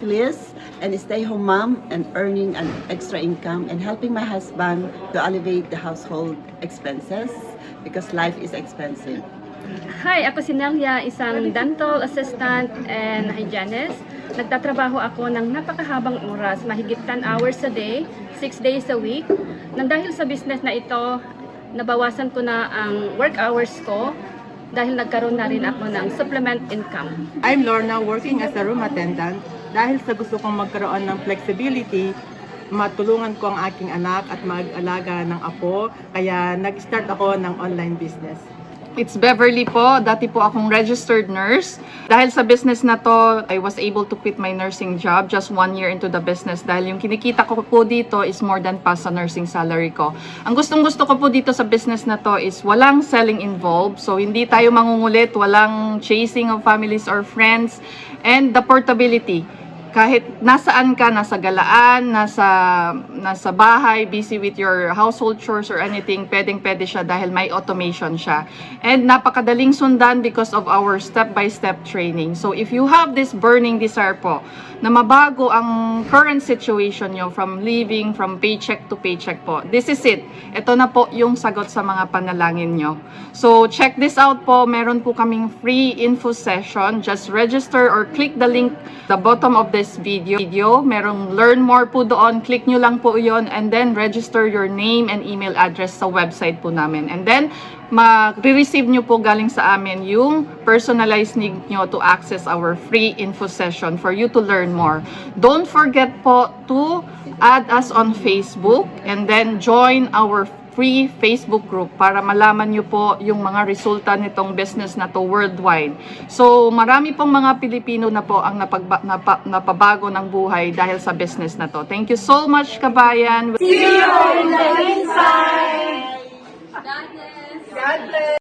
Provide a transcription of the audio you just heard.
Liz, and stay-home mom and earning an extra income and helping my husband to alleviate the household expenses because life is expensive. Hi, ako si Nelia, isang dental assistant and hygienist. Nagtatrabaho ako ng napakahabang oras, mahigit 10 hours a day, 6 days a week. Nang dahil sa business na ito, nabawasan ko na ang work hours ko dahil nagkaroon na rin ako ng supplement income. I'm Lorna, working as a room attendant. Dahil sa gusto kong magkaroon ng flexibility, matulungan ko ang aking anak at mag-alaga ng apo, kaya nag-start ako ng online business. It's Beverly po. Dati po akong registered nurse. Dahil sa business na to, I was able to quit my nursing job just 1 year into the business dahil yung kinikita ko po dito is more than pa sa nursing salary ko. Ang gustong-gusto ko po dito sa business na to is walang selling involved. So, hindi tayo mangungulit, walang chasing of families or friends, and the portability. Kahit nasaan ka, nasa galaan, nasa bahay, busy with your household chores or anything, pwedeng-pwede siya dahil may automation siya. And napakadaling sundan because of our step-by-step training. So if you have this burning desire po, na mabago ang current situation nyo from living, from paycheck to paycheck po, this is it. Ito na po yung sagot sa mga panalangin nyo. So check this out po, meron po kaming free info session. Just register or click the link the bottom of this video. Merong learn more po doon. Click nyo lang po yon and then register your name and email address sa website po namin. And then, ma-receive nyo po galing sa amin yung personalized need nyo to access our free info session for you to learn more. Don't forget po to add us on Facebook and then join our free Facebook group para malaman nyo po yung mga resulta nitong business na to worldwide. So, marami pong mga Pilipino na po ang napabago ng buhay dahil sa business na to. Thank you so much, kabayan! See you in the next time!